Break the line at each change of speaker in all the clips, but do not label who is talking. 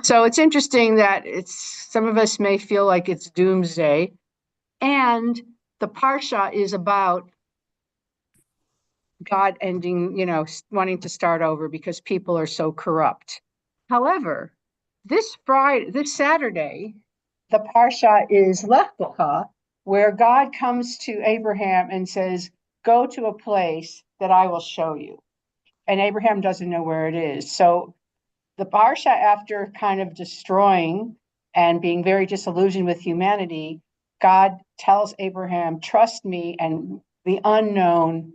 So it's interesting that some of us may feel like it's doomsday, and the Parsha is about God ending, wanting to start over because people are so corrupt. However, this Saturday, the Parsha is Lech Lecha, where God comes to Abraham and says, go to a place that I will show you. And Abraham doesn't know where it is. So the Parsha, after kind of destroying and being very disillusioned with humanity, God tells Abraham, trust me, and the unknown,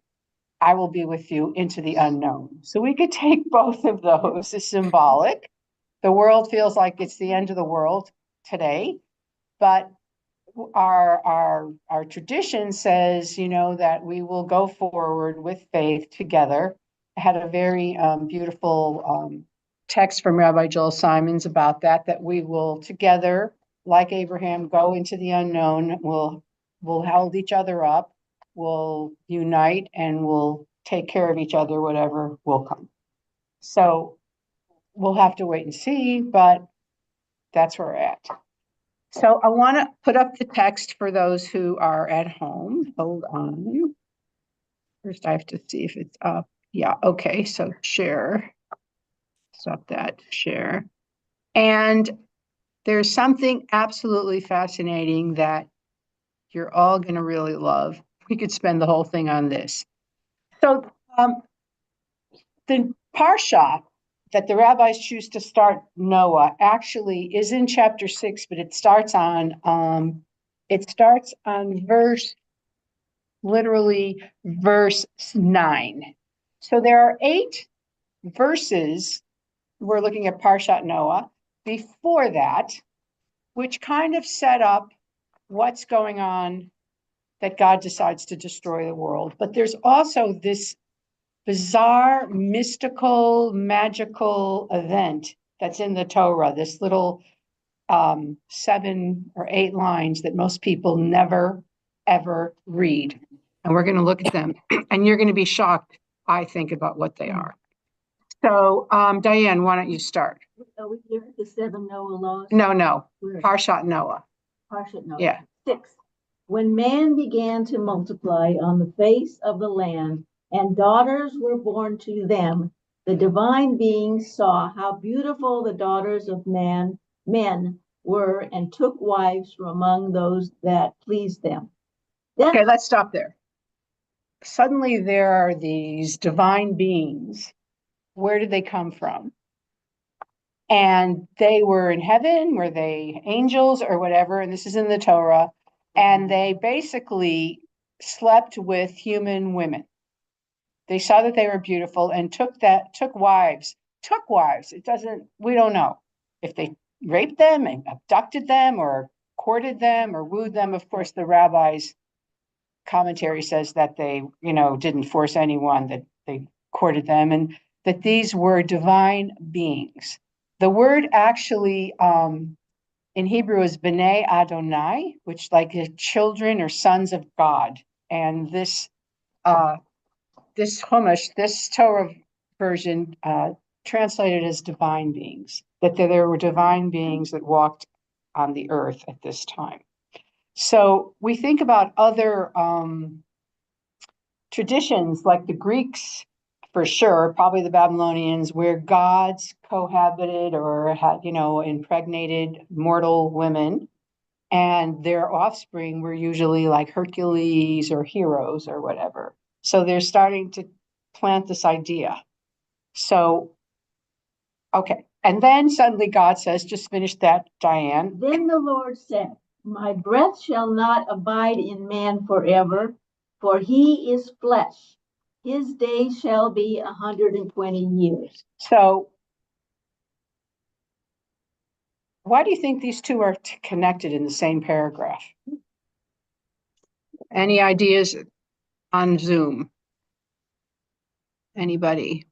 I will be with you into the unknown. So we could take both of those as symbolic. The world feels like it's the end of the world today, but our tradition says, that we will go forward with faith together. I had a very beautiful text from Rabbi Joel Simons about that we will together, like Abraham, go into the unknown. We'll hold each other up. We'll unite and we'll take care of each other, whatever will come. So we'll have to wait and see, but that's where we're at. So I want to put up the text for those who are at home. Hold on. First, I have to see if it's up. Yeah, okay, so share. Stop that, share. And there's something absolutely fascinating that you're all going to really love. We could spend the whole thing on this. So the Parsha that the rabbis choose to start Noah actually is in chapter 6, but it starts on verse 9. So there are 8 verses. We're looking at Parshat Noah before that, which kind of set up what's going on, that God decides to destroy the world. But there's also this bizarre, mystical, magical event that's in the Torah, this little 7 or 8 lines that most people never, ever read. And we're going to look at them, and you're going to be shocked, I think, about what they are. So, Diane, why don't you start?
Are we here at the 7 Noah laws?
No. Parshat Noah.
Parshat Noah.
Yeah.
6. When man began to multiply on the face of the land, and daughters were born to them, the divine beings saw how beautiful the daughters of men were, and took wives from among those that pleased them.
Okay, let's stop there. Suddenly there are these divine beings. Where did they come from? And they were in heaven. Were they angels or whatever? And this is in the Torah. And they basically slept with human women. They saw that they were beautiful and took wives. We don't know if they raped them and abducted them or courted them or wooed them. Of course, the rabbis' commentary says that they, didn't force anyone, that they courted them, and that these were divine beings. The word actually in Hebrew is B'nai Adonai, which like children or sons of God. And this Chumash, this Torah version, translated as divine beings, that there were divine beings that walked on the earth at this time. So we think about other traditions like the Greeks, for sure, probably the Babylonians, where gods cohabited or had, impregnated mortal women, and their offspring were usually like Hercules or heroes or whatever. So they're starting to plant this idea. So, okay. And then suddenly God says, just finish that, Diane.
Then the Lord said, my breath shall not abide in man forever, for he is flesh. His days shall be 120 years.
So why do you think these two are connected in the same paragraph? Any ideas on Zoom? Anybody?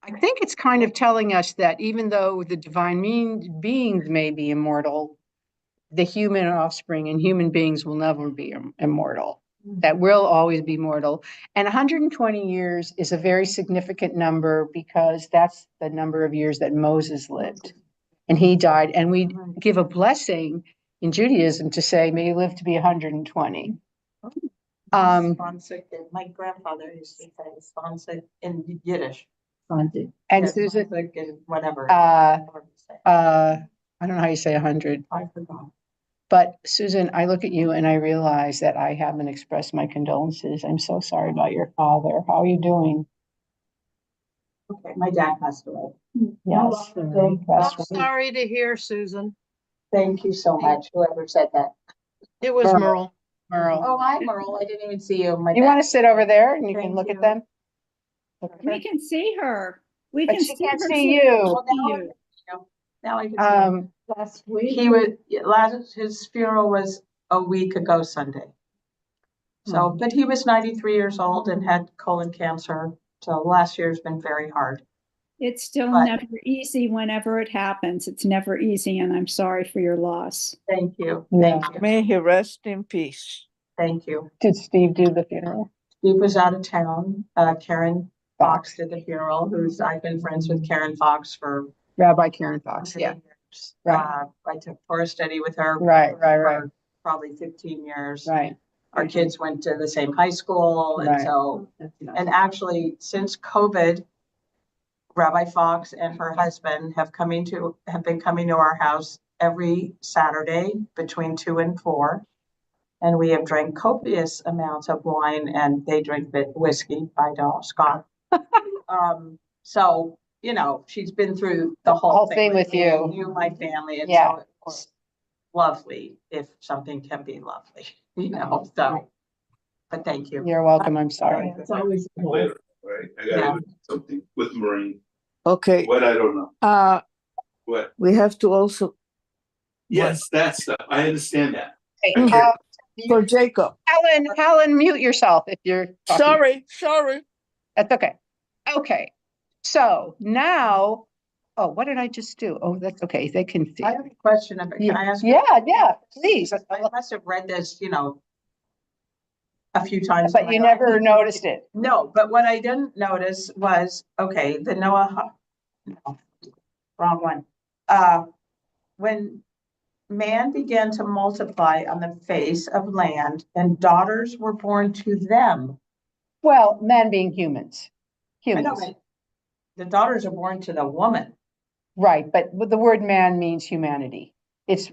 I think it's kind of telling us that even though the divine beings may be immortal, the human offspring and human beings will never be immortal. that will always be mortal. And 120 years is a very significant number because that's the number of years that Moses lived. And he died. And we give a blessing in Judaism to say, may you live to be 120.
Sponsored, my grandfather used to say sponsored in Yiddish.
Sponsored.
And
Yes,
Susan,
sponsored in whatever.
I
however you say it.
don't know how you say 100,
I forgot.
but Susan, I look at you and I realize that I haven't expressed my condolences. I'm so sorry about your father. How are you doing?
Okay, my dad passed away.
Yes.
I'm
That's right.
Sorry to hear, Susan.
Thank you so much, whoever said that.
It was
Merle.
Merle.
Merle.
Oh, hi, Merle. I didn't even see you. My
You
bad.
want to sit over there and you can
Thank
look
you.
at them?
We can see her. We
But
can
she
see
can't
her.
see
so-
you.
Well, now I can, now I can see him.
Last week.
He was, his funeral was a week ago Sunday. So, but he was 93 years old and had colon cancer. So last year's been very hard.
It's still
But-
never easy whenever it happens. It's never easy, and I'm sorry for your loss.
Thank you.
Yeah.
Thank you.
May he rest in peace.
Thank you.
Did Steve do the funeral?
Steve was out of town. Karen Fox did the funeral, I've been friends with Karen Fox for
Rabbi Karen Fox,
many
yeah.
years.
Right.
I took Torah study with her.
Right.
for Probably 15 years.
Right.
Our kids went to the same high school, and
Right.
so, and actually, since COVID, Rabbi Fox and her husband have been coming to our house every Saturday between 2 and 4. And we have drank copious amounts of wine, and they drink whiskey, I don't, Scott. So, she's been through the whole thing with
you.
me, you, my family, and
Yeah.
so it's lovely if something can be lovely, so. But thank you.
You're welcome. I'm sorry.
It's always.
Later, right? I
Yeah.
gotta do something with Marine.
Okay,
What, I don't know. What?
we have to also,
Yes, that stuff. I understand that.
Hey,
for Jacob.
Helen, mute yourself if you're talking.
Sorry.
That's okay. Okay. So now, what did I just do? Oh, that's okay. They can see.
I have a question about, can I ask? you?
Yeah, please.
I must have read this, a few times.
But you never noticed it.
No, but what I didn't notice was, okay, the Noah, no, wrong one. When man began to multiply on the face of land and daughters were born to them.
Well, men being humans.
I know,
Humans.
but the daughters are born to the woman.
Right, but the word man means humanity. It's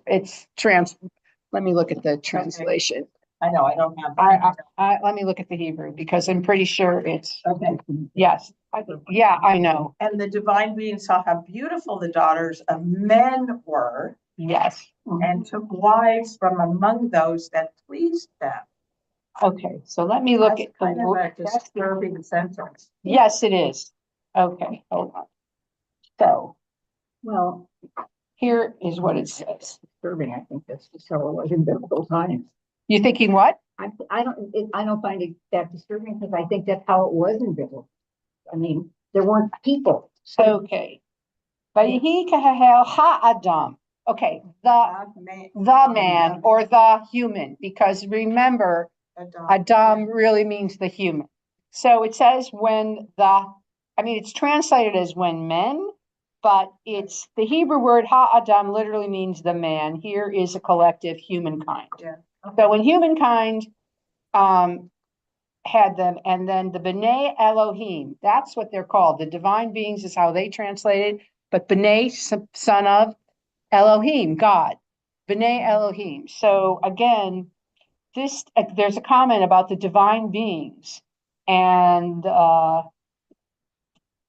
let me look at the translation.
I know, I don't have.
Let me look at the Hebrew because I'm pretty sure it's,
Okay.
yes. Yeah, I know.
And the divine being saw how beautiful the daughters of men were
Yes.
and took wives from among those that pleased them.
Okay, so let me look
That's
at the
kind of
word.
a disturbing sentence.
Yes, it is. Okay, hold on. So
Well,
here is what it says.
disturbing, I think that's just how it was in biblical times.
You thinking what?
I don't find it that disturbing because I think that's how it was in biblical. I mean, there weren't people.
Okay. Vayihi kahahel ha'adam. Okay, the man or the human, because remember, Adam really means the human. So it says it's translated as when men, but it's the Hebrew word ha'adam literally means the man. Here is a collective humankind.
Yeah.
So when humankind had them, and then the B'nai Elohim, that's what they're called. The divine beings is how they translate it, but B'nai, son of Elohim, God, B'nai Elohim. So again, there's a comment about the divine beings, and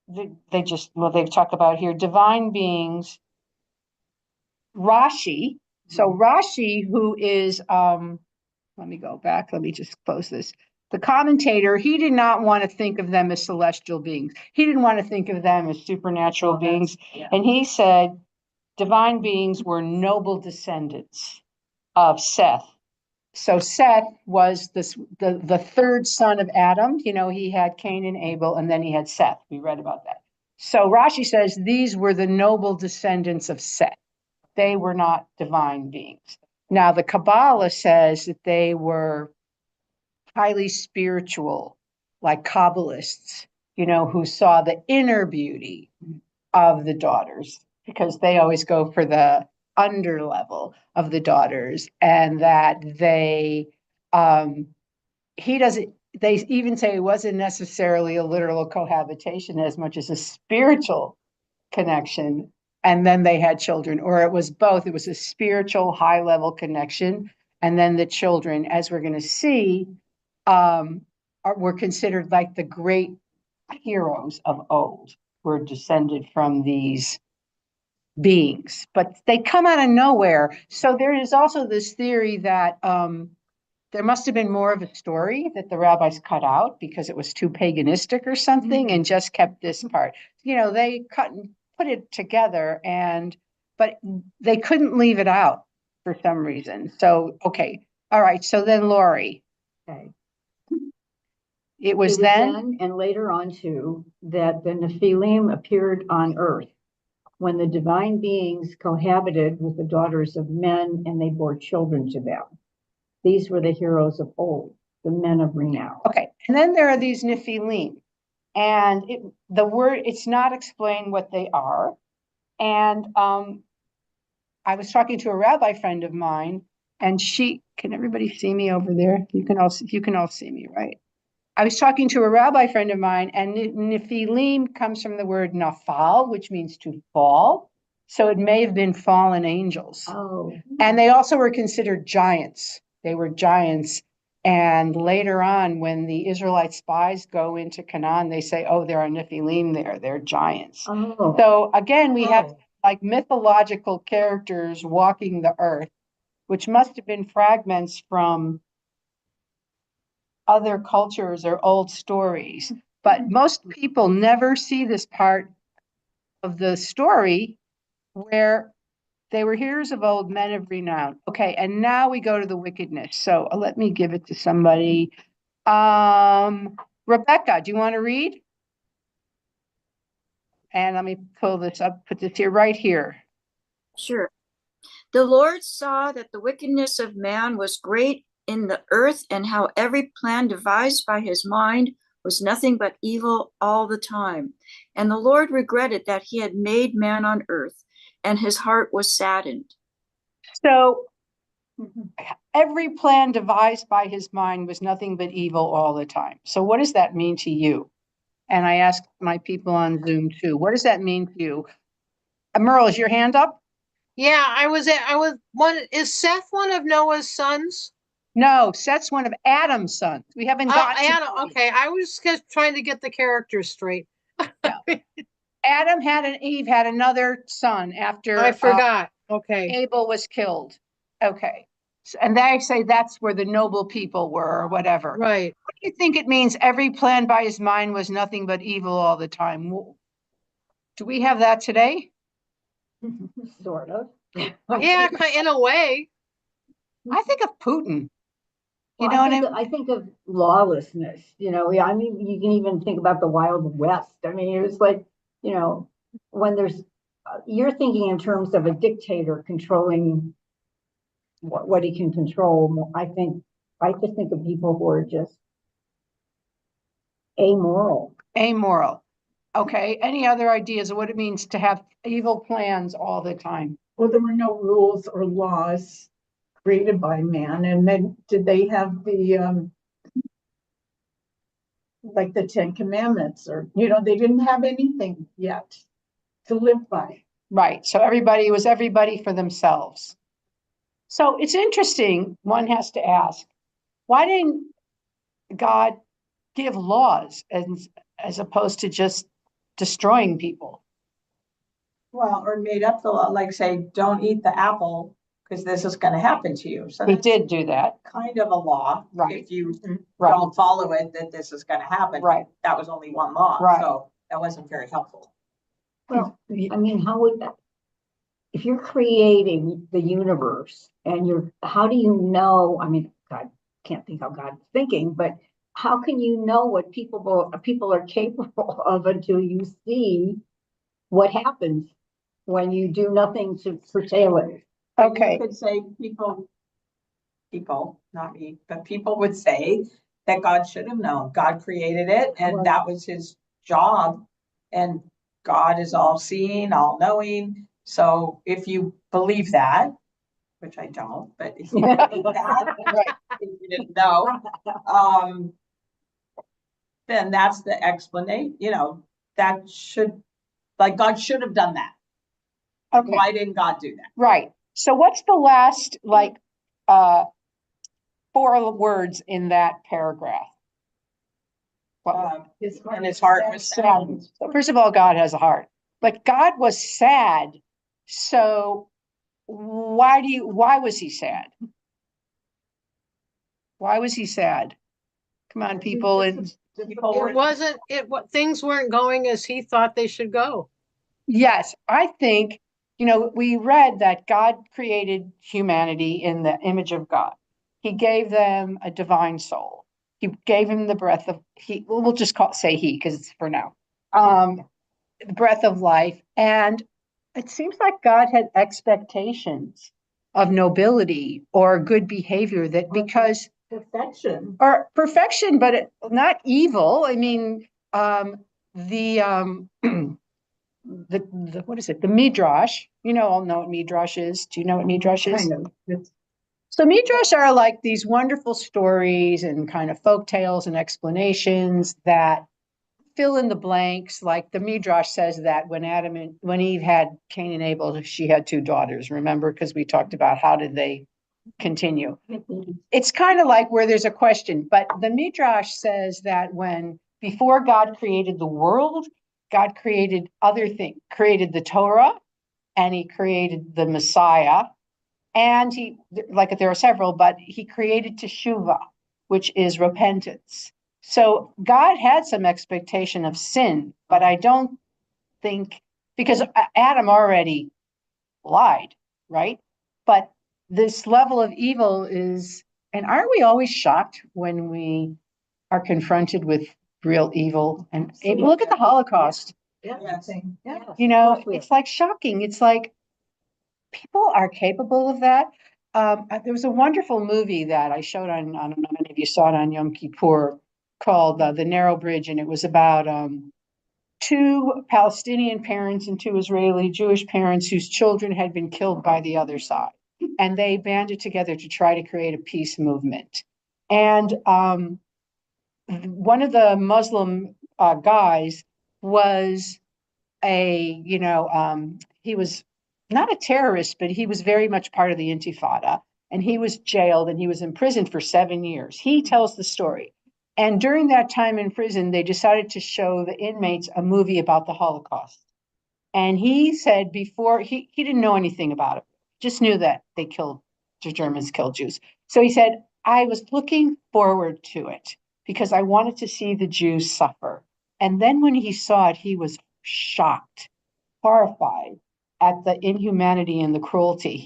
they talk about here divine beings. Rashi. So Rashi, who is let me go back. Let me just close this. The commentator, he did not want to think of them as celestial beings. He didn't want to think of them as supernatural beings.
Yeah.
And he said divine beings were noble descendants of Seth. So Seth was the third son of Adam. He had Cain and Abel, and then he had Seth. We read about that. So Rashi says these were the noble descendants of Seth. They were not divine beings. Now the Kabbalah says that they were highly spiritual, like Kabbalists, who saw the inner beauty of the daughters, because they always go for the under level of the daughters, and that he doesn't, they even say it wasn't necessarily a literal cohabitation as much as a spiritual connection. And then they had children, or it was both. It was a spiritual high level connection. And then the children, as we're going to see, were considered like the great heroes of old, were descended from these beings, but they come out of nowhere. So there is also this theory that there must have been more of a story that the rabbis cut out because it was too paganistic or something, and just kept this part. They cut and put it together, but they couldn't leave it out for some reason. So, okay. All right. So then Lori.
Okay.
It was then
and later on too, that the Nephilim appeared on earth when the divine beings cohabited with the daughters of men and they bore children to them. These were the heroes of old, the men of renown.
Okay. And then there are these Nephilim, and it's not explained what they are. And I was talking to a rabbi friend of mine, and can everybody see me over there? You can all see me, right? I was talking to a rabbi friend of mine, and Nephilim comes from the word nafal, which means to fall. So it may have been fallen angels.
Oh.
And they also were considered giants. They were giants. And later on, when the Israelite spies go into Canaan, they say, oh, there are Nephilim there. They're giants.
Oh.
So again, we have like mythological characters walking the earth, which must have been fragments from other cultures or old stories. But most people never see this part of the story where they were heroes of old, men of renown. Okay, and now we go to the wickedness. So let me give it to somebody. Rebecca, do you want to read? And let me pull this up, put this here, right here.
Sure. The Lord saw that the wickedness of man was great in the earth, and how every plan devised by his mind was nothing but evil all the time. And the Lord regretted that he had made man on earth, and his heart was saddened.
So every plan devised by his mind was nothing but evil all the time. So what does that mean to you? And I asked my people on Zoom too. What does that mean to you? Merle, is your hand up?
Yeah, I was one. Is Seth one of Noah's sons?
No, Seth's one of Adam's sons. We haven't gotten
Adam. Okay, I was just trying to get the characters straight.
Adam and Eve had another son after
I forgot. Okay.
Abel was killed. Okay. And they say that's where the noble people were or whatever.
Right.
What do you think it means? Every plan by his mind was nothing but evil all the time. Do we have that today?
Sort of.
Yeah, in a way.
I think of Putin.
I think of lawlessness, I mean, you can even think about the Wild West. I mean, it was like, when you're thinking in terms of a dictator controlling what he can control. I just think of people who are just amoral.
Okay. Any other ideas of what it means to have evil plans all the time?
Well, there were no rules or laws created by man. And then did they have the like the 10 Commandments, or they didn't have anything yet to live by.
Right. So everybody was everybody for themselves. So it's interesting. One has to ask, why didn't God give laws as opposed to just destroying people?
Well, or made up the law, like say, don't eat the apple because this is going to happen to you. So
he did do that.
Kind of a law.
Right.
If you don't follow it, that this is going to happen.
Right.
That was only one law.
Right.
So that wasn't very helpful.
Well, I mean, how would that, if you're creating the universe and how do you know, I mean, God, can't think how God's thinking, but how can you know what people are capable of until you see what happens when you do nothing to curtail it?
Okay.
You could say people, not me, but people would say that God should have known. God created it, and
Well-
that was his job. And God is all seeing, all knowing. So if you believe that, which I don't, but if you believe that, if you didn't know, then that's the explanation, that should, like, God should have done that.
Okay,
Why didn't God do that?
right. So what's the last, like, 4 words in that paragraph? What-
And his heart was sad.
So first of all, God has a heart, but God was sad. So why was he sad? Why was he sad? Come on, people. And
Things weren't going as he thought they should go.
yes, I think, we read that God created humanity in the image of God. He gave them a divine soul. He gave him the breath of we'll just say he, because it's for now. The breath of life. And it seems like God had expectations of nobility or good behavior because
Perfection.
or perfection, but not evil. I mean, the what is it? The Midrash. All know what Midrash is. Do you know what Midrash is?
Kind of.
So Midrash are like these wonderful stories and kind of folk tales and explanations that fill in the blanks. Like the Midrash says that when Eve had Cain and Abel, she had 2 daughters. Remember, because we talked about how did they continue. It's kind of like where there's a question, but the Midrash says that before God created the world, God created other things, created the Torah, and he created the Messiah. And there are several, but he created Teshuvah, which is repentance. So God had some expectation of sin, but I don't think, because Adam already lied, right? But this level of evil and aren't we always shocked when we are confronted with real evil? And look at the Holocaust.
Yes.
It's like shocking. It's like people are capable of that. There was a wonderful movie that I showed on, I don't know if you saw it on Yom Kippur, called The Narrow Bridge, and it was about 2 Palestinian parents and 2 Israeli Jewish parents whose children had been killed by the other side. And they banded together to try to create a peace movement. And one of the Muslim guys was he was not a terrorist, but he was very much part of the Intifada. And he was jailed and he was imprisoned for 7 years. He tells the story. And during that time in prison, they decided to show the inmates a movie about the Holocaust. And he said before, he didn't know anything about it, just knew that the Germans killed Jews. So he said, I was looking forward to it because I wanted to see the Jews suffer. And then when he saw it, he was shocked, horrified at the inhumanity and the cruelty.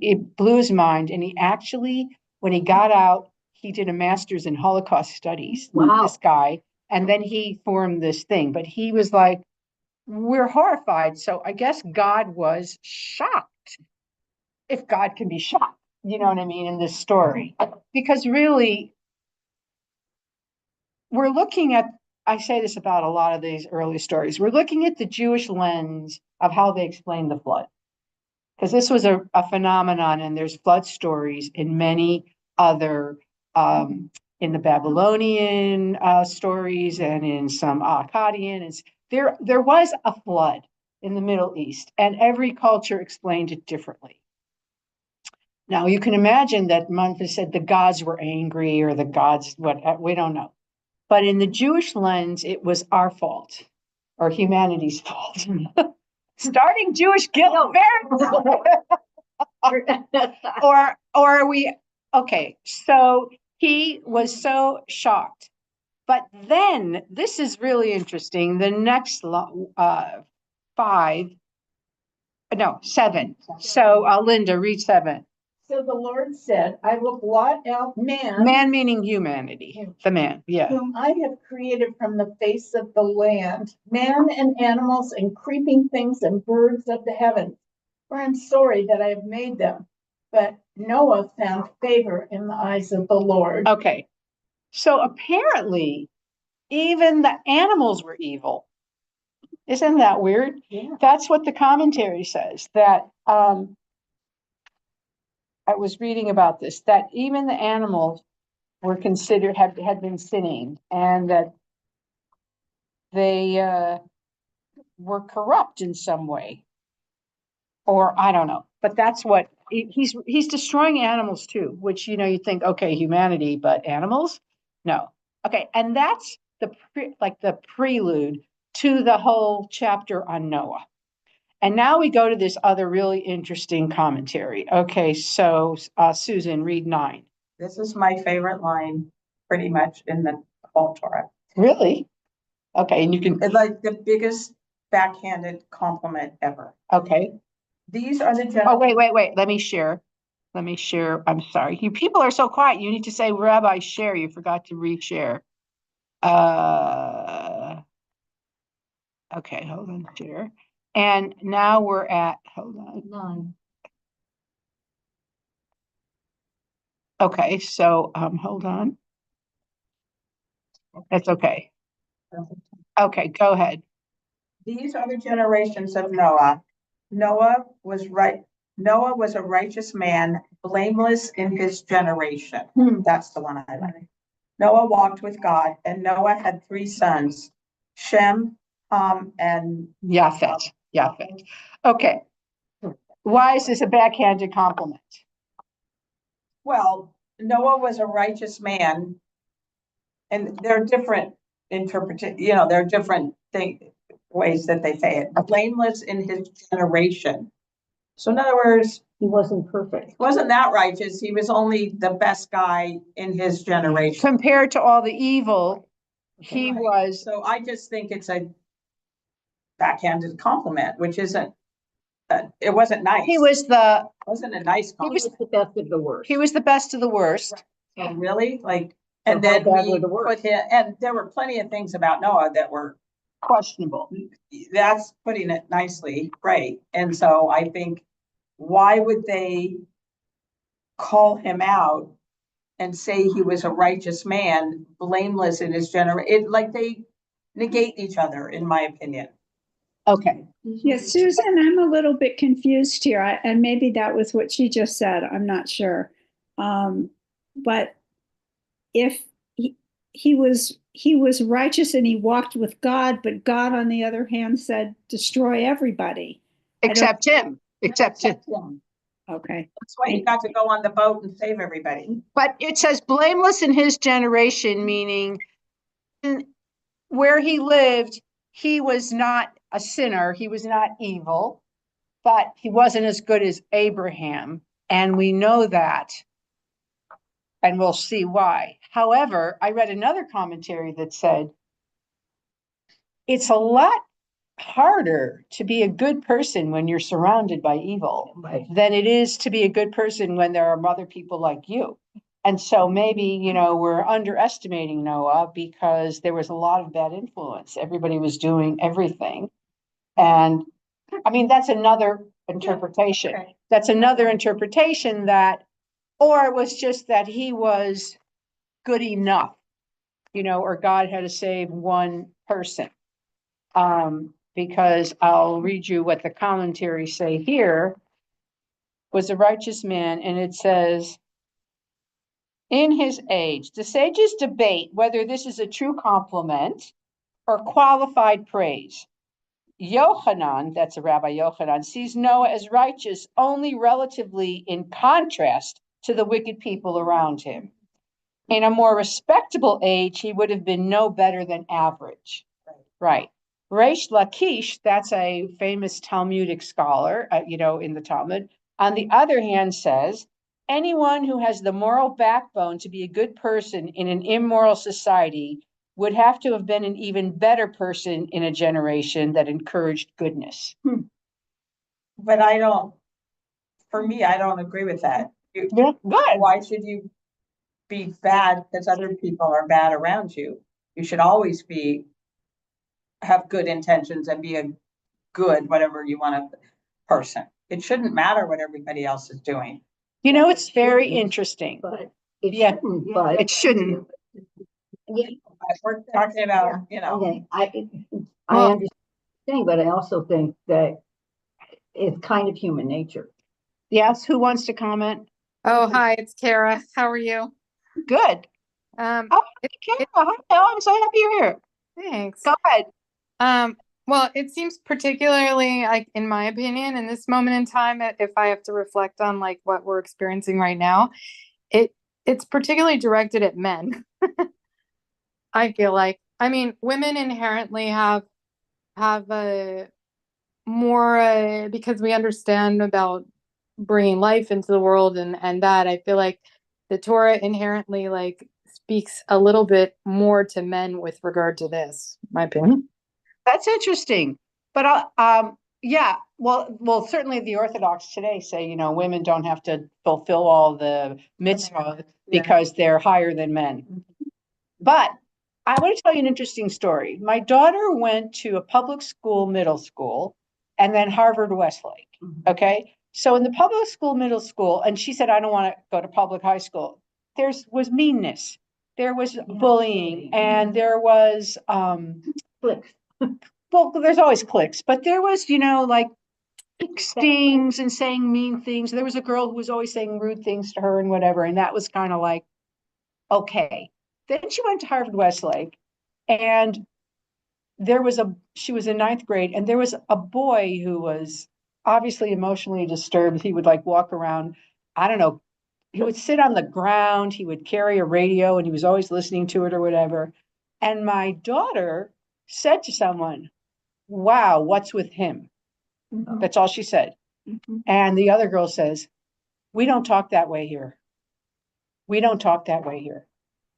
It blew his mind. And he actually, when he got out, he did a master's in Holocaust studies.
Wow.
This guy, and then he formed this thing. But he was like, we're horrified. So I guess God was shocked, if God can be shocked, you know what I mean, in this story. Because really, we're looking at, I say this about a lot of these early stories, we're looking at the Jewish lens of how they explain the flood. Because this was a phenomenon, and there's flood stories in many other, in the Babylonian stories and in some Akkadian. There was a flood in the Middle East, and every culture explained it differently. Now, you can imagine that Memphis said the gods were angry or the gods, we don't know. But in the Jewish lens, it was our fault or humanity's fault. Starting Jewish guilt. Or are we, okay, so he was so shocked. But then, this is really interesting, the next 7. So Linda, read 7.
So the Lord said, I will blot out man.
Man meaning humanity, the man, yeah.
Whom I have created from the face of the land, man and animals and creeping things and birds of the heavens. For I'm sorry that I have made them. But Noah found favor in the eyes of the Lord.
Okay, So apparently, even the animals were evil. Isn't that weird?
Yeah.
That's what the commentary says, that I was reading about this, that even the animals were considered, had been sinning, and that they were corrupt in some way. Or I don't know, but that's what he's destroying animals too, which, you know, you think, okay, humanity, but animals? No. Okay, and that's the prelude to the whole chapter on Noah. And now we go to this other really interesting commentary. Okay, so Susan, read 9.
This is my favorite line pretty much in the whole Torah.
Really? Okay, and you can,
It's like the biggest backhanded compliment ever.
okay.
These are the
Oh,
generations.
wait, let me share. I'm sorry. You people are so quiet. You need to say, Rabbi, share. You forgot to reshare. Okay, hold on, share. And now we're at, hold on.
9.
Okay, so, hold on. That's okay. Okay, go ahead.
These are the generations of Noah. Noah was a righteous man, blameless in his generation. That's the one I like. Noah walked with God, and Noah had 3 sons, Shem, Ham, and
Yafet. Okay. Why is this a backhanded compliment?
well, Noah was a righteous man, and there are different there are different ways that they say it. Blameless in his generation. So in other words,
He wasn't perfect.
he wasn't that righteous. He was only the best guy in his generation.
Compared to all the evil, he
Right.
was,
So I just think it's a backhanded compliment, which isn't, it wasn't nice.
he was the,
It wasn't a nice
He
compliment.
was the best of the worst.
he was the best of the worst.
So really, like,
So
and
how
then
bad
we
were the worst?
put him, and there were plenty of things about Noah that were,
Questionable.
that's putting it nicely, right? And so I think, why would they call him out and say he was a righteous man, blameless in his generation? Like they negate each other, in my opinion.
Okay.
Yes, Susan, I'm a little bit confused here, and maybe that was what she just said. I'm not sure. But if he was righteous and he walked with God, but God, on the other hand, said, destroy everybody.
Except him.
Okay.
That's why he got to go on the boat and save everybody.
But it says blameless in his generation, meaning where he lived, he was not a sinner. He was not evil, but he wasn't as good as Abraham. And we know that. And we'll see why. However, I read another commentary that said it's a lot harder to be a good person when you're surrounded by evil than it is to be a good person when there are other people like you. And so maybe, you know, we're underestimating Noah because there was a lot of bad influence. Everybody was doing everything. And I mean, that's another interpretation.
Okay.
That's another interpretation that, or it was just that he was good enough, you know, or God had to save one person. Because I'll read you what the commentaries say here. Was a righteous man, and it says, in his age, the sages debate whether this is a true compliment or qualified praise. Yochanan, that's a Rabbi Yochanan, sees Noah as righteous only relatively in contrast to the wicked people around him. In a more respectable age, he would have been no better than average. Right. Reish Lakish, that's a famous Talmudic scholar, you know, in the Talmud, on the other hand says, anyone who has the moral backbone to be a good person in an immoral society would have to have been an even better person in a generation that encouraged goodness.
But for me, I don't agree with that.
Yeah, good.
Why should you be bad because other people are bad around you? You should always have good intentions and be a good, whatever you want to person. It shouldn't matter what everybody else is doing.
You know, it's very interesting.
But it
Yeah,
shouldn't, but
it shouldn't.
Yeah,
We're talking about, you know.
okay, I
Well-
understand, but I also think that it's kind of human nature.
Yes, who wants to comment?
Oh, hi, it's Kara. How are you?
Good.
Um,
Oh, Kara, hi, I'm so happy you're here.
thanks.
Go ahead.
Well, it seems particularly, like, in my opinion, in this moment in time, if I have to reflect on like what we're experiencing right now, it's particularly directed at men. I feel like, I mean, women inherently have a more because we understand about bringing life into the world and that I feel like the Torah inherently like speaks a little bit more to men with regard to this, my opinion.
That's interesting. But yeah, well, certainly the Orthodox today say, you know, women don't have to fulfill all the mitzvah because they're higher than men. But I want to tell you an interesting story. My daughter went to a public school, middle school, and then Harvard Westlake. Okay. So in the public school, middle school, and she said, I don't want to go to public high school. There was meanness, there was bullying, and there was,
Click.
well, there's always cliques, but there was, you know, like stings and saying mean things. There was a girl who was always saying rude things to her and whatever. And that was kind of like, okay. Then she went to Harvard Westlake, and she was in ninth grade, and there was a boy who was obviously emotionally disturbed. He would like walk around, I don't know, he would sit on the ground, he would carry a radio, and he was always listening to it or whatever. And my daughter said to someone, wow, what's with him? That's all she said. And the other girl says, we don't talk that way here. We don't talk that way here.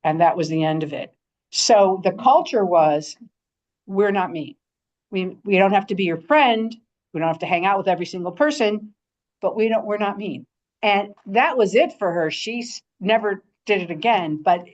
And that was the end of it. So the culture was, we're not mean. We don't have to be your friend. We don't have to hang out with every single person, but we're not mean. And that was it for her. She never did it again, but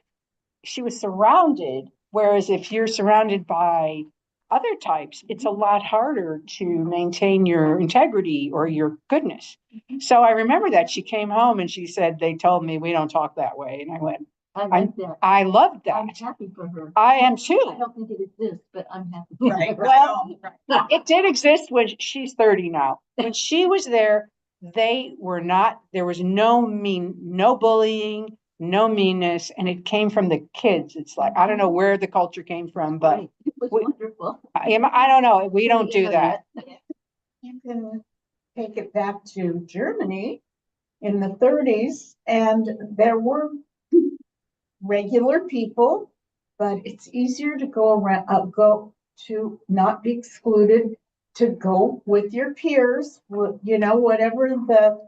she was surrounded. Whereas if you're surrounded by other types, it's a lot harder to maintain your integrity or your goodness. So I remember that she came home and she said, they told me we don't talk that way. And I went,
I like that.
I loved
I'm
that.
happy for her.
I am
I
too.
don't think it exists, but I'm happy.
Right,
Well,
right.
it did exist when she's 30 now. When she was there, there was no bullying, no meanness, and it came from the kids. It's like, I don't know where the culture came from, but
Right. It was
we-
wonderful.
I don't know. We don't do that.
You can take it back to Germany in the 30s, and there were regular people, but it's easier to go around, go to not be excluded, to go with your peers, you know, whatever the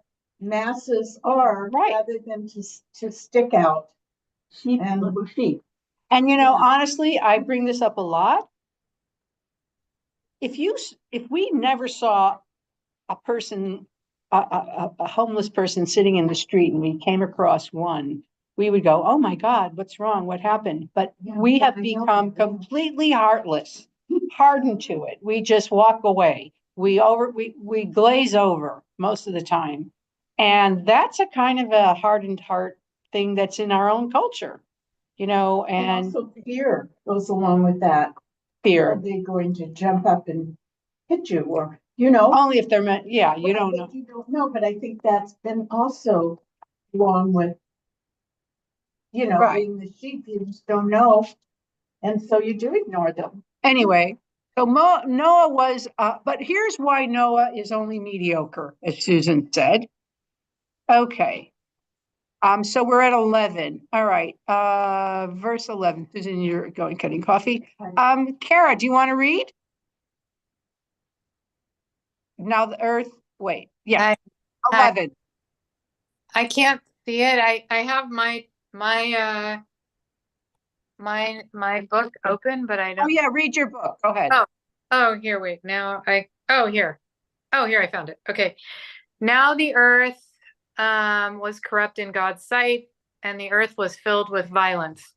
masses are,
Right.
rather than to stick out.
Sheep
And-
were sheep.
And you know, honestly, I bring this up a lot. If we never saw a person, a homeless person sitting in the street, and we came across one, we would go, oh my God, what's wrong? What happened? But
Yeah,
we have
I know.
become completely heartless, hardened to it. We just walk away. We glaze over most of the time. And that's a kind of a hardened heart thing that's in our own culture, you know,
And
and
also fear goes along with that. Are
fear.
they going to jump up and hit you, or, you know?
Only if they're meant, yeah, you don't know.
You don't know, but I think that's been also along with, you know,
Right.
being the sheep, you just don't know. And so you do ignore them.
Anyway, so Noah was, but here's why Noah is only mediocre, as Susan said. Okay. So we're at 11. All right. Verse 11. Susan, you're going cutting coffee. Kara, do you want to read? Now the earth, wait, yeah, 11.
I can't see it. I have my book open, but I
Oh
don't.
yeah, read your book. Go ahead.
Oh, here, wait. Here I found it. Okay. Now the earth was corrupt in God's sight, and the earth was filled with violence.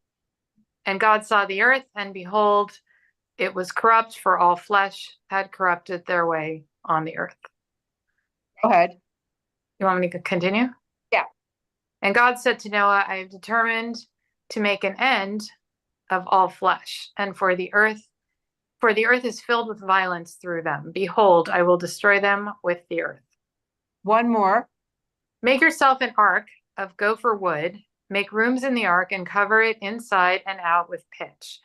And God saw the earth, and behold, it was corrupt, for all flesh had corrupted their way on the earth.
Go ahead.
You want me to continue?
Yeah.
And God said to Noah, I have determined to make an end of all flesh, and for the earth is filled with violence through them. Behold, I will destroy them with the earth.
One more.
Make yourself an ark of gopher wood, make rooms in the ark and cover it inside and out with pitch.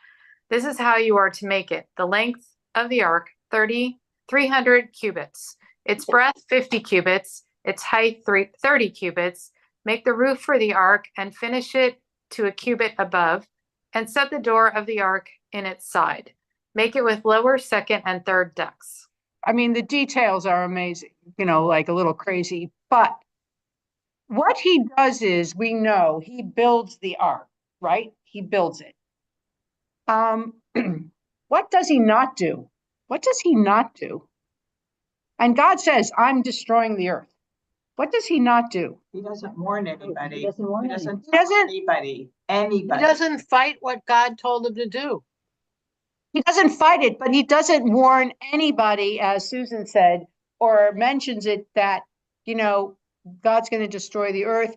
This is how you are to make it. The length of the ark, 300 cubits, its breadth 50 cubits, its height 30 cubits. Make the roof for the ark and finish it to a cubit above, and set the door of the ark in its side. Make it with lower, second, and third decks.
I mean, the details are amazing, like a little crazy, but what he does is, we know he builds the ark, right? He builds it. What does he not do? What does he not do? And God says, I'm destroying the earth. What does he not do?
He doesn't warn anybody.
He doesn't warn
He doesn't
anybody.
tell anybody.
He doesn't fight what God told him to do.
He doesn't fight it, but he doesn't warn anybody, as Susan said, or mentions it that, God's going to destroy the earth.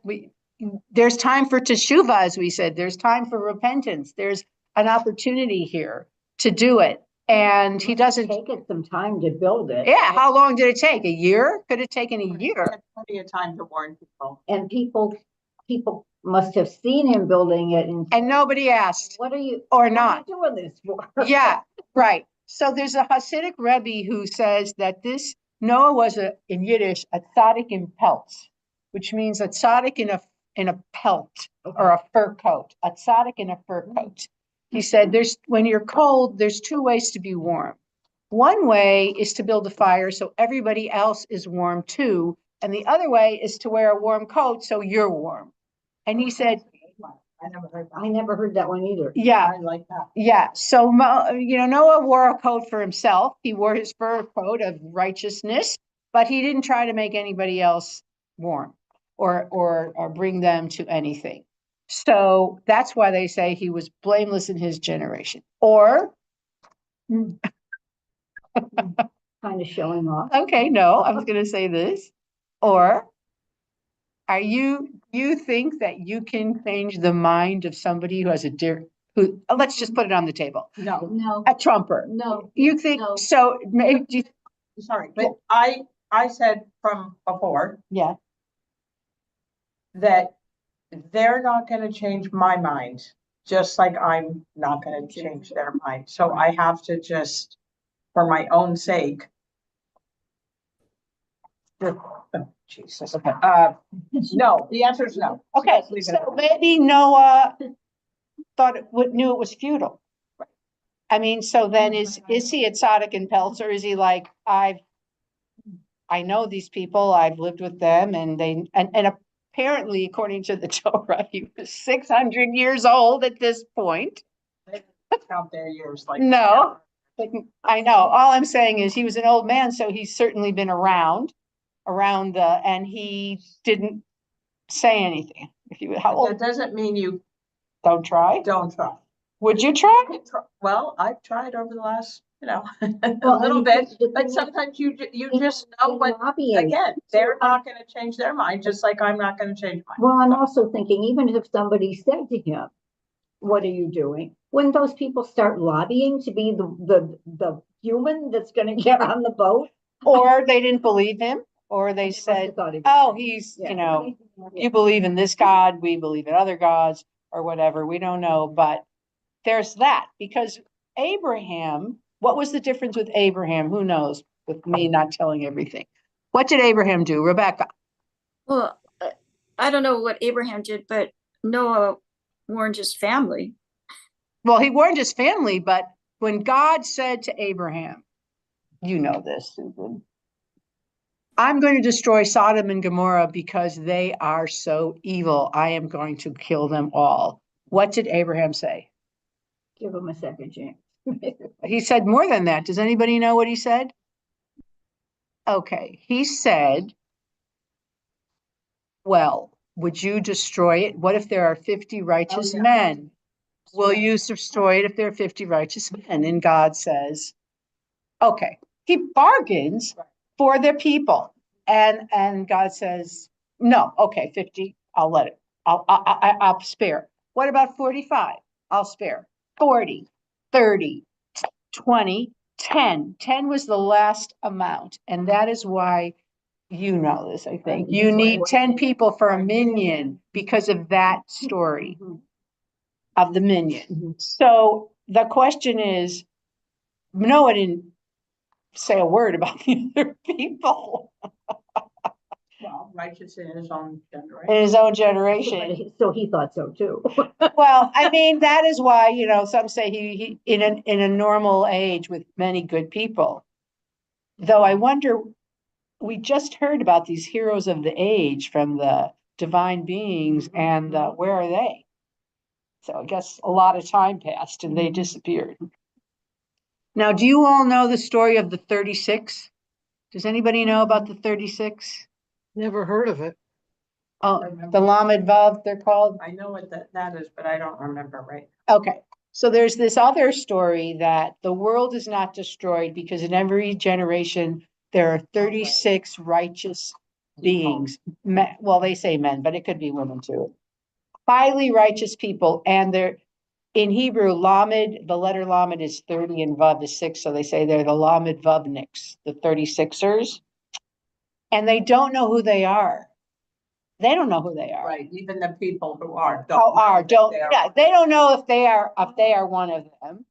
There's time for teshuvah, as we said. There's time for repentance. There's an opportunity here to do it. And he doesn't
take it some time to build it.
Yeah, how long did it take? A year? Could have taken a year.
Plenty of time to warn people.
And people must have seen him building it
and nobody asked.
What are you
not
doing this for?
Yeah, right. So there's a Hasidic Rebbe who says that Noah was in Yiddish a tzaddik in pelts, which means a tzaddik in a pelt or a fur coat. A tzaddik in a fur coat. He said, when you're cold, there's two ways to be warm. One way is to build a fire so everybody else is warm too. And the other way is to wear a warm coat so you're warm. And he said,
I never heard that one either.
Yeah.
I like that.
Yeah. So, Noah wore a coat for himself. He wore his fur coat of righteousness, but he didn't try to make anybody else warm or bring them to anything. So that's why they say he was blameless in his generation. Or
kind of showing off.
Okay, no, I was going to say this. Or you think that you can change the mind of somebody who has let's just put it on the table.
No.
A Trumper.
No.
You think
No.
so? Maybe
Sorry, but I said from before
yeah.
that they're not going to change my mind, just like I'm not going to change their mind. So I have to just, for my own sake. Jesus.
Okay.
No, the answer is no.
Okay, so maybe Noah knew it was futile. I mean, so then is he a tzaddik in pelts, or is he like, I know these people, I've lived with them, and apparently, according to the Torah, he was 600 years old at this point.
They count their years like
No, I know. All I'm saying is he was an old man, so he's certainly been around and he didn't say anything. How old?
That doesn't mean you
don't try. Would you try?
Well, I've tried over the last, a little bit, but sometimes you just know what, again, they're not going to change their mind, just like I'm not going to change mine.
Well, I'm also thinking, even if somebody said to him, what are you doing? Wouldn't those people start lobbying to be the human that's going to get on the boat?
Or they didn't believe him, or they said, he's, you believe in this God, we believe in other gods, or whatever. We don't know, but there's that. Because Abraham, what was the difference with Abraham? Who knows, with me not telling everything. What did Abraham do, Rebecca?
Well, I don't know what Abraham did, but Noah warned his family.
Well, he warned his family, but when God said to Abraham, you know this, Susan, I'm going to destroy Sodom and Gomorrah because they are so evil. I am going to kill them all. What did Abraham say?
Give him a second chance.
He said more than that. Does anybody know what he said? Okay. He said, well, would you destroy it? What if there are 50 righteous men? Will you destroy it if there are 50 righteous men? And God says, okay. He bargains for their people. And God says, no, okay, 50, I'll let it. I'll spare. What about 45? I'll spare. 40, 30, 20, 10. 10 was the last amount. And that is why you know this, I think. You need 10 people for a minion because of that story of the minion. So the question is, Noah didn't say a word about the other people
Well, righteous in his own
in
generation.
his own generation.
So he thought so too.
Well, I mean, that is why, you know, some say he in a normal age with many good people. Though I wonder, we just heard about these heroes of the age from the divine beings, and where are they? So I guess a lot of time passed and they disappeared. Now, do you all know the story of the 36? Does anybody know about the 36?
Never heard of it.
Oh, the Lamed Vav, they're called?
I know what that is, but I don't remember right.
Okay, so there's this other story that the world is not destroyed because in every generation, there are 36 righteous beings. Well, they say men, but it could be women too. Highly righteous people, and they're in Hebrew, Lamed, the letter Lamed is 30 and Vav is 6, so they say they're the Lamed Vavniks, the 36ers. And they don't know who they are. They don't know who they are.
Right, even the people who are.
They don't know if they are one of them,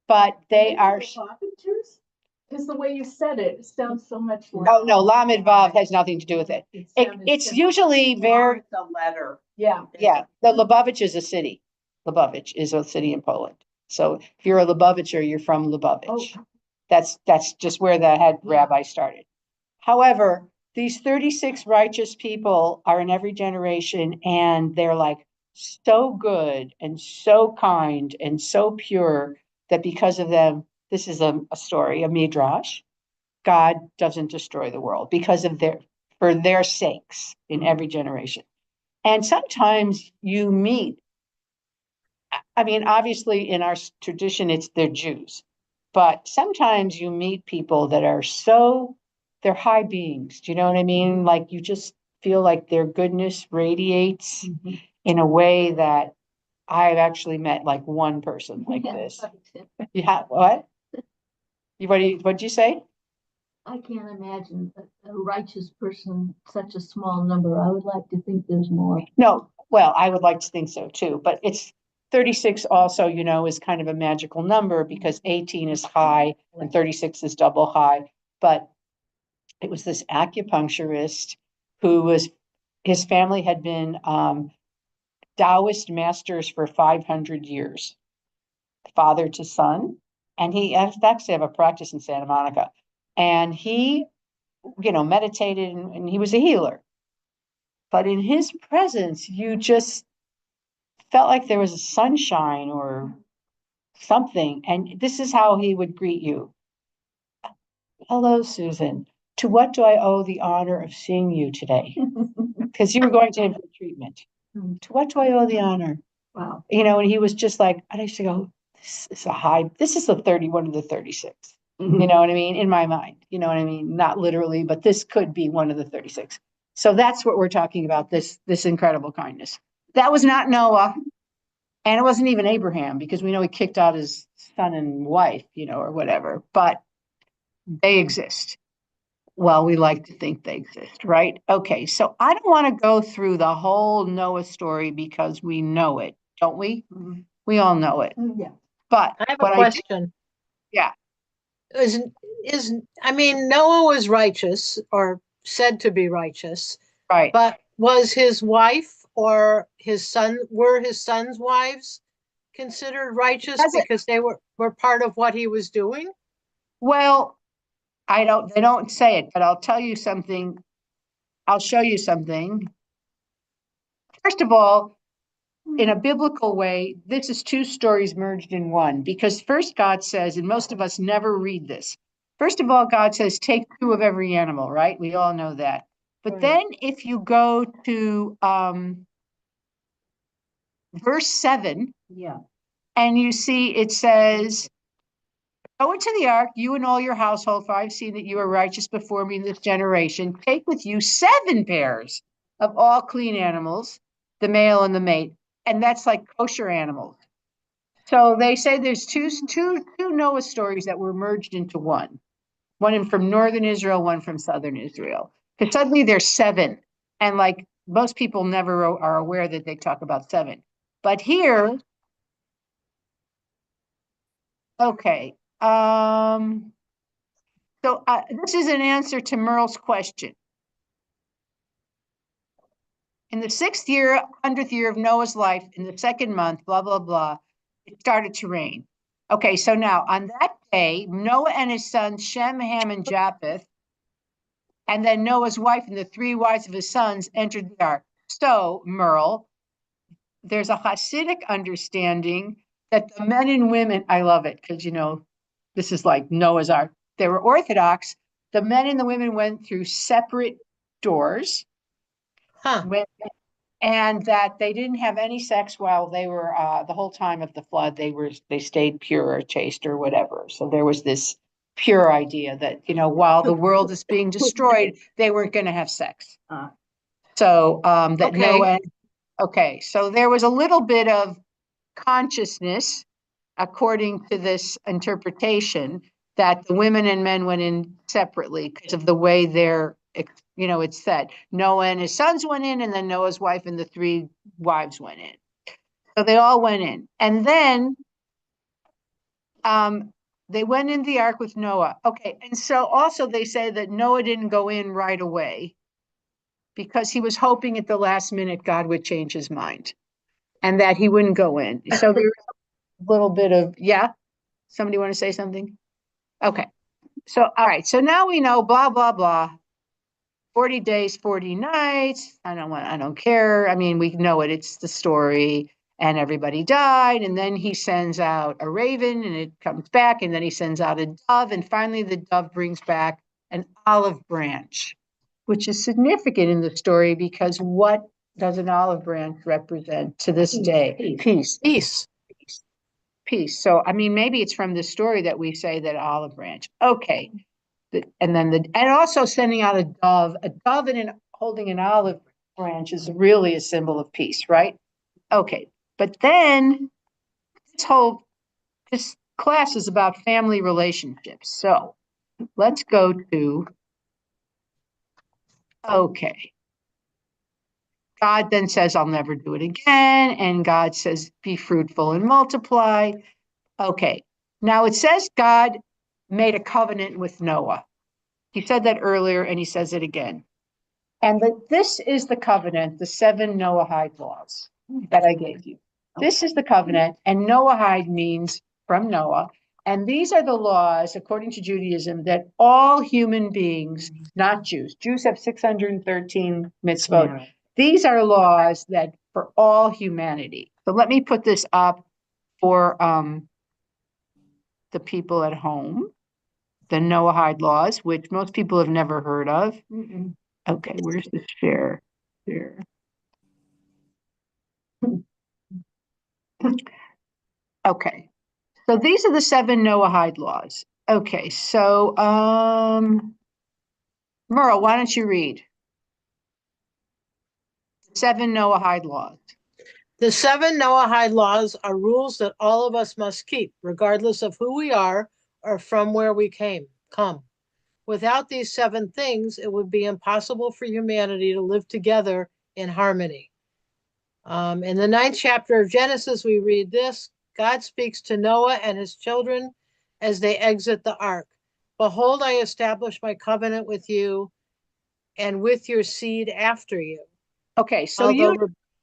but they are.
Because the way you said it sounds so much like.
Oh, no, Lamed Vav has nothing to do with it. It's usually very.
The letter.
Yeah, the Lubavitch is a city. Lubavitch is a city in Poland. So if you're a Lubavitcher, you're from Lubavitch. That's just where the head rabbi started. However, these 36 righteous people are in every generation, and they're like so good and so kind and so pure that because of them, this is a story, a midrash, God doesn't destroy the world because of for their sakes in every generation. And sometimes you meet, I mean, obviously in our tradition, they're Jews, but sometimes you meet people that are they're high beings. Do you know what I mean? Like you just feel like their goodness radiates in a way that I've actually met like one person like this. Yeah, what? What'd you say?
I can't imagine a righteous person, such a small number. I would like to think there's more.
No, well, I would like to think so too, but it's 36 also, you know, is kind of a magical number because 18 is high and 36 is double high. But it was this acupuncturist his family had been Taoist masters for 500 years, father to son. And he actually have a practice in Santa Monica. And he, you know, meditated and he was a healer. But in his presence, you just felt like there was a sunshine or something. And this is how he would greet you. Hello, Susan. To what do I owe the honor of seeing you today? Because you were going to have treatment. To what do I owe the honor?
Wow.
You know, and he was just like, I used to go, this is the 31 of the 36. You know what I mean? In my mind, you know what I mean? Not literally, but this could be one of the 36. So that's what we're talking about, this incredible kindness. That was not Noah. And it wasn't even Abraham, because we know he kicked out his son and wife, you know, or whatever, but they exist. Well, we like to think they exist, right? Okay, so I don't want to go through the whole Noah story because we know it, don't we? We all know it.
Yeah.
But
I have a question.
Yeah.
I mean, Noah was righteous or said to be righteous,
Right.
but was his wife or were his son's wives considered righteous because they were part of what he was doing?
Well, they don't say it, but I'll tell you something. I'll show you something. First of all, in a biblical way, this is two stories merged in one, because first God says, and most of us never read this. First of all, God says, take 2 of every animal, right? We all know that. But then if you go to verse 7, and you see it says, go into the ark, you and all your household, for I've seen that you are righteous before me in this generation. Take with you 7 pairs of all clean animals, the male and the mate, and that's like kosher animals. So they say there's two Noah stories that were merged into one from northern Israel, one from southern Israel. Because suddenly there's 7, and like most people never are aware that they talk about 7. But here, okay. So this is an answer to Merle's question. In the 6th year, 100th year of Noah's life, in the 2nd month, blah, blah, blah, it started to rain. Okay, so now on that day, Noah and his sons, Shem, Ham, and Japheth, and then Noah's wife and the 3 wives of his sons entered the ark. So, Merle, there's a Hasidic understanding that the men and women, I love it, because, this is like Noah's ark. They were Orthodox. The men and the women went through separate doors. And that they didn't have any sex while they were the whole time of the flood. They stayed pure or chaste or whatever. So there was this pure idea that while the world is being destroyed, they weren't going to have sex. So that Noah. Okay, so there was a little bit of consciousness, according to this interpretation, that the women and men went in separately because of the way it's said Noah and his sons went in, and then Noah's wife and the 3 wives went in. So they all went in. And then they went in the ark with Noah. Okay, and so also they say that Noah didn't go in right away because he was hoping at the last minute God would change his mind and that he wouldn't go in. So there's a little bit of, somebody want to say something? Okay. So, all right. So now we know, blah, blah, blah. 40 days, 40 nights. I don't care. I mean, we know it. It's the story. And everybody died. And then he sends out a raven and it comes back. And then he sends out a dove. And finally, the dove brings back an olive branch, which is significant in the story because what does an olive branch represent to this day? Peace. So, I mean, maybe it's from the story that we say that olive branch. Okay. And also sending out a dove and holding an olive branch is really a symbol of peace, right? Okay. But then this class is about family relationships. So let's go to, okay. God then says, I'll never do it again. And God says, be fruitful and multiply. Okay. Now it says God made a covenant with Noah. He said that earlier and he says it again. And this is the covenant, the 7 Noahide laws that I gave you. This is the covenant, and Noahide means from Noah. And these are the laws, according to Judaism, that all human beings, not Jews have 613 mitzvot. Yeah. These are laws that for all humanity. So let me put this up for the people at home. The Noahide laws, which most people have never heard of. Mm-mm. Okay, where's the share? Here. Okay, so these are the 7 Noahide laws. Okay, so Merle, why don't you read? 7 Noahide laws.
The 7 Noahide laws are rules that all of us must keep, regardless of who we are or from where we come. Without these 7 things, it would be impossible for humanity to live together in harmony. In the 9th chapter of Genesis, we read this: God speaks to Noah and his children as they exit the ark. Behold, I establish my covenant with you and with your seed after you. Okay, so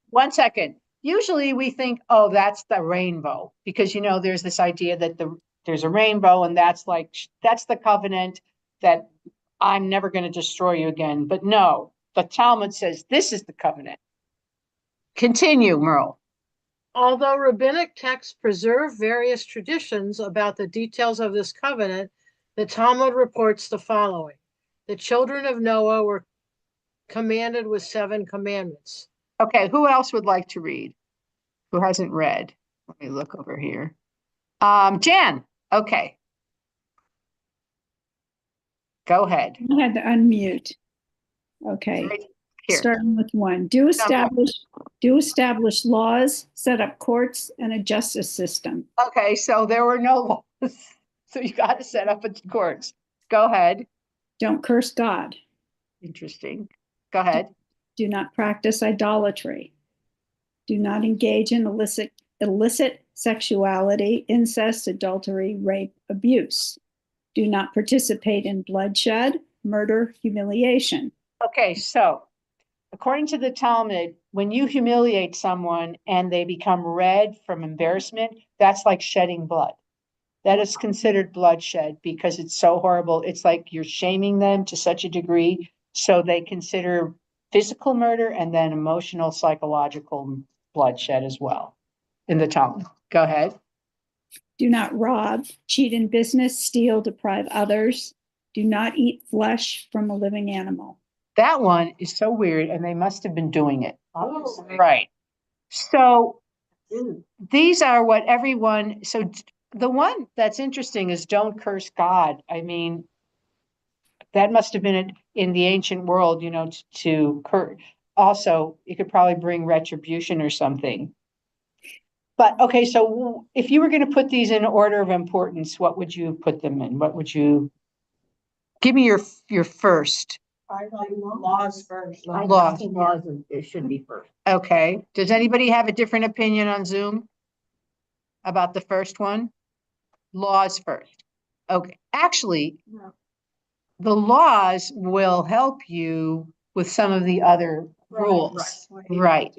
one second. Usually we think, oh, that's the rainbow, because, there's this idea that there's a rainbow and that's the covenant that I'm never going to destroy you again. But no, the Talmud says this is the covenant. Continue, Merle. Although rabbinic texts preserve various traditions about the details of this covenant, the Talmud reports the following. The children of Noah were commanded with 7 commandments. Okay, who else would like to read? Who hasn't read? Let me look over here. Jan, okay. Go ahead.
I had to unmute. Okay.
Here.
starting with 1. Do establish laws, set up courts and a justice system.
Okay, so there were no laws. So you got to set up a courts. Go ahead.
Don't curse God.
Interesting. Go ahead.
Do not practice idolatry. Do not engage in illicit sexuality, incest, adultery, rape, abuse. Do not participate in bloodshed, murder, humiliation.
Okay, so according to the Talmud, when you humiliate someone and they become red from embarrassment, that's like shedding blood. That is considered bloodshed because it's so horrible. It's like you're shaming them to such a degree. So they consider physical murder and then emotional, psychological bloodshed as well in the Talmud. Go ahead.
Do not rob, cheat in business, steal, deprive others. Do not eat flesh from a living animal.
That one is so weird, and they must have been doing it. Obviously. Right. So these are what everyone, so the one that's interesting is don't curse God. I mean, that must have been in the ancient world, you know, to curse. Also, it could probably bring retribution or something. But okay, so if you were going to put these in order of importance, what would you put them in? What would you give me your first?
I like laws first.
Laws.
It should be first.
Okay. Does anybody have a different opinion on Zoom about the first one? Laws first. Okay. Actually, the laws will help you with some of the other rules. Right.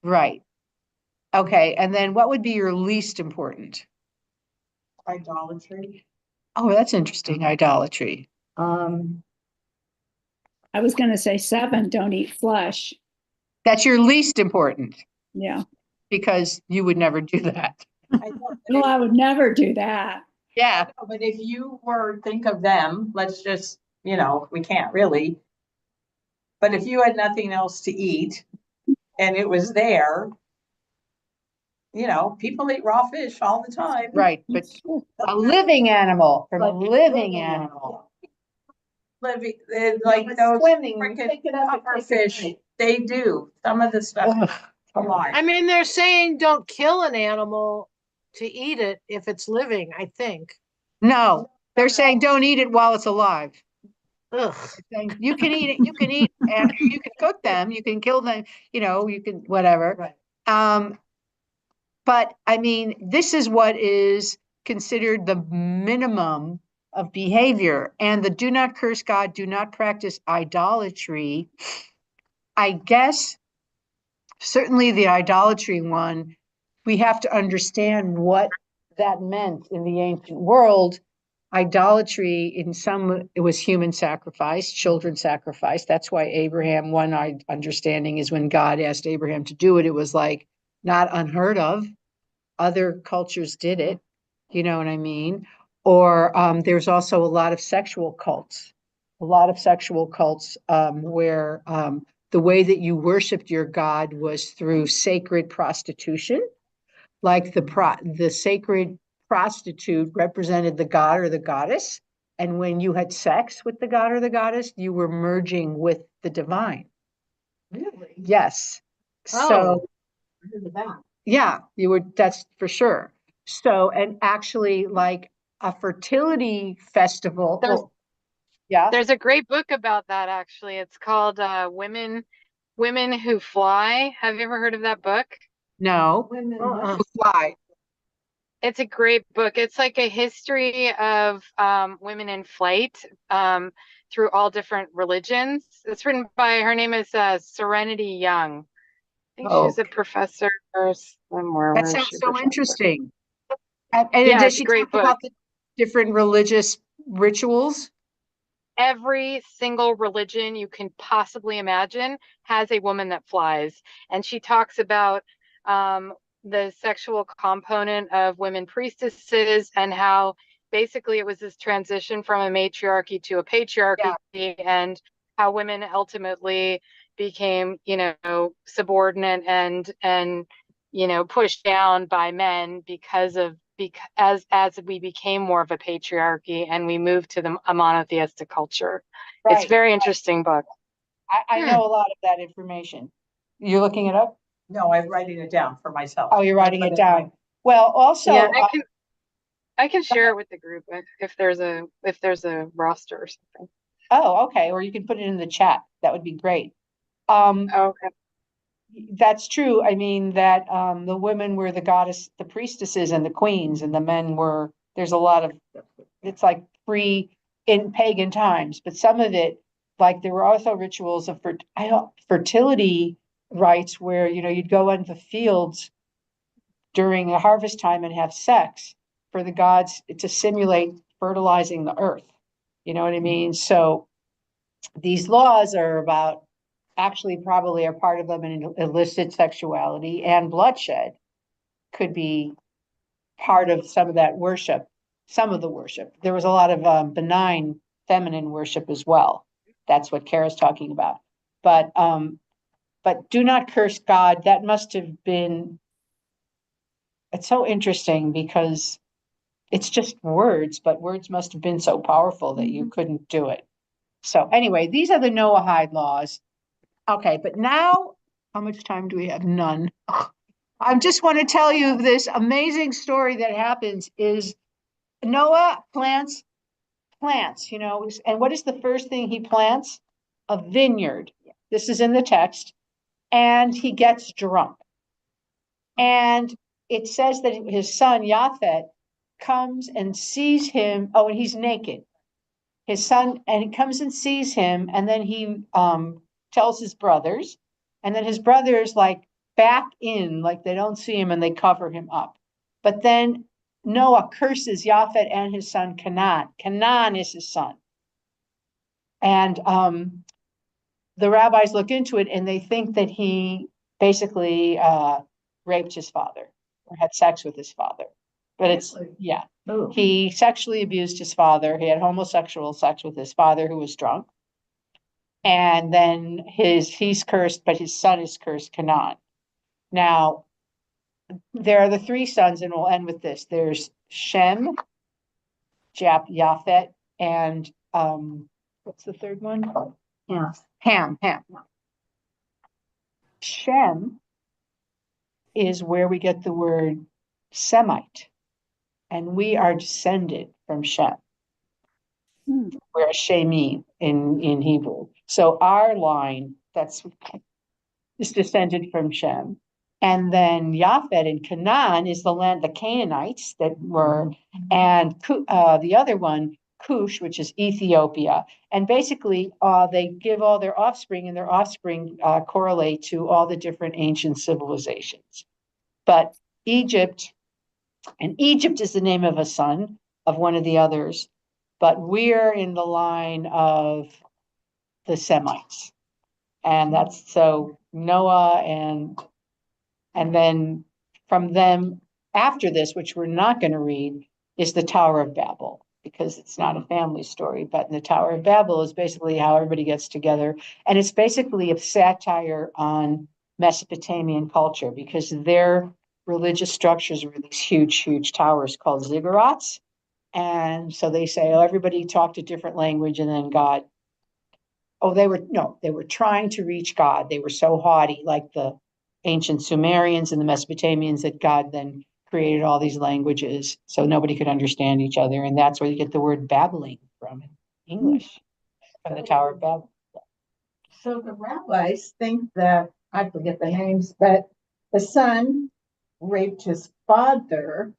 Right. Okay. And then what would be your least important?
Idolatry.
Oh, that's interesting. Idolatry.
I was going to say 7, don't eat flesh.
That's your least important
Yeah.
because you would never do that.
Well, I would never do that.
Yeah.
But if you were, think of them, let's just, you know, we can't really. But if you had nothing else to eat and it was there, you know, people eat raw fish all the time.
Right. But a living animal from a living animal.
Living, like those
Swimming,
freaking
pick it up and
puffer
take it
fish,
away.
they do some of the stuff alive.
I mean, they're saying don't kill an animal to eat it if it's living, I think.
No, they're saying don't eat it while it's alive.
Ugh.
Saying you can eat it, you can eat, and you can cook them, you can kill them, you know, you can whatever.
Right.
But I mean, this is what is considered the minimum of behavior. And the do not curse God, do not practice idolatry. I guess certainly the idolatry one, we have to understand what that meant in the ancient world. Idolatry it was human sacrifice, children sacrifice. That's why Abraham, one understanding is when God asked Abraham to do it, it was like not unheard of. Other cultures did it, you know what I mean? Or there's also a lot of sexual cults, where the way that you worshiped your God was through sacred prostitution. Like the sacred prostitute represented the god or the goddess. And when you had sex with the god or the goddess, you were merging with the divine.
Really?
Yes.
Oh.
So, yeah, that's for sure. So, and actually like a fertility festival. Yeah.
There's a great book about that, actually. It's called Women Who Fly. Have you ever heard of that book?
No.
Uh-uh.
Why?
It's a great book. It's like a history of women in flight through all different religions. It's written by, her name is Serenity Young. I think she's a professor or somewhere.
That
Where is
sounds
she?
so interesting. And
Yeah,
does
it's a
she
great
talk about
book.
the different religious rituals?
Every single religion you can possibly imagine has a woman that flies. And she talks about the sexual component of women priestesses and how basically it was this transition from a matriarchy to a patriarchy, and how women ultimately became, you know, subordinate and you know, pushed down by men because as we became more of a patriarchy and we moved to a monotheistic culture. It's a very interesting book.
I know a lot of that information. You're looking it up?
No, I'm writing it down for myself.
Oh, you're writing
I
it
put in my-
down. Well, also,
Yeah, I can share it with the group if there's a roster or something.
oh, okay, or you can put it in the chat. That would be great.
Okay.
That's true. I mean that the women were the goddess, the priestesses and the queens, and the men were, there's a lot of, it's like free in pagan times, but some of it, like there were also rituals of fertility rites where, you know, you'd go into the fields during the harvest time and have sex for the gods to simulate fertilizing the earth. You know what I mean? So these laws are about, actually probably are part of them in illicit sexuality, and bloodshed could be part of some of that worship, some of the worship. There was a lot of benign feminine worship as well. That's what Kara's talking about. But do not curse God. That must have been, it's so interesting because it's just words, but words must have been so powerful that you couldn't do it. So anyway, these are the Noahide laws. Okay, but now, how much time do we have? None. I just want to tell you this amazing story that happens is Noah plants, you know, and what is the first thing he plants? A vineyard. This is in the text. And he gets drunk. And it says that his son, Japhet, comes and sees him. Oh, and he's naked. His son, and he comes and sees him, and then he tells his brothers, and then his brothers like back in, like they don't see him and they cover him up. But then Noah curses Japhet and his son Canaan. Canaan is his son. And the rabbis look into it and they think that he basically raped his father or had sex with his father. But it's, yeah.
Oh.
He sexually abused his father. He had homosexual sex with his father who was drunk. And then he's cursed, but his son is cursed, Canaan. Now, there are the three sons, and we'll end with this. There's Shem, Japhet, and what's the third one?
Yeah.
Ham. Shem is where we get the word Semite, and we are descended from Shem. We're Shemi in Hebrew. So our line is descended from Shem. And then Japhet and Canaan is the land, the Canaanites that were, and the other one, Cush, which is Ethiopia. And basically, they give all their offspring, and their offspring correlate to all the different ancient civilizations. But Egypt is the name of a son of one of the others, but we're in the line of the Semites. And that's so Noah and then from them after this, which we're not going to read, is the Tower of Babel, because it's not a family story, but the Tower of Babel is basically how everybody gets together. And it's basically a satire on Mesopotamian culture, because their religious structures were these huge towers called ziggurats. And so they say, oh, everybody talked a different language, and then God, they were trying to reach God. They were so haughty, like the ancient Sumerians and the Mesopotamians, that God then created all these languages so nobody could understand each other. And that's where you get the word babbling from in English, from the Tower of Babel.
So the rabbis think that, I forget the names, but the son raped his father.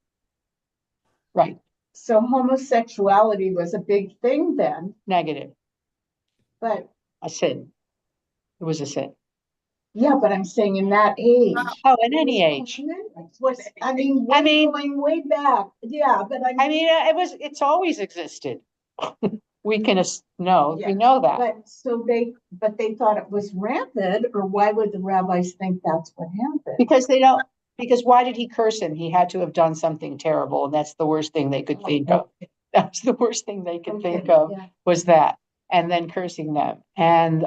Right.
So homosexuality was a big thing then,
Negative.
but
A sin. It was a sin.
yeah, but I'm saying in that age.
Oh, in any age.
Going way back. Yeah, but
It's always existed. We can know,
Yeah,
we know that.
But they thought it was rampant, or why would the rabbis think that's what happened?
Because why did he curse him? He had to have done something terrible, and that's the worst thing they could think of. That's the worst thing they could think of, was that, and then cursing them. And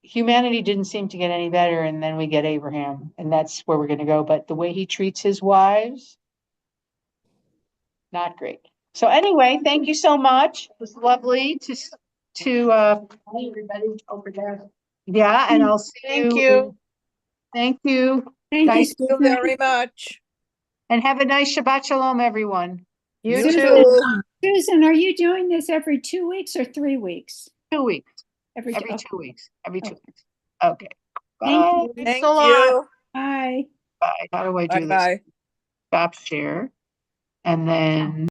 humanity didn't seem to get any better, and then we get Abraham, and that's where we're going to go. But the way he treats his wives, not great. So anyway, thank you so much. It was lovely to to,
Hi, everybody over there.
yeah, and I'll see
Thank
you.
you.
Thank you.
Thank you,
Nice-
Thank you
Susan.
very much.
And have a nice Shabbat Shalom, everyone.
You
You
too.
too.
Susan, are you doing this every 2 weeks or 3 weeks?
2 weeks,
Every
every
okay.
2 weeks, every 2
Okay.
weeks. Okay.
Thank
Bye.
you.
Thanks
Thank
a lot.
you.
Bye.
Bye. How do I do this?
Bye-bye.
Stop share. And then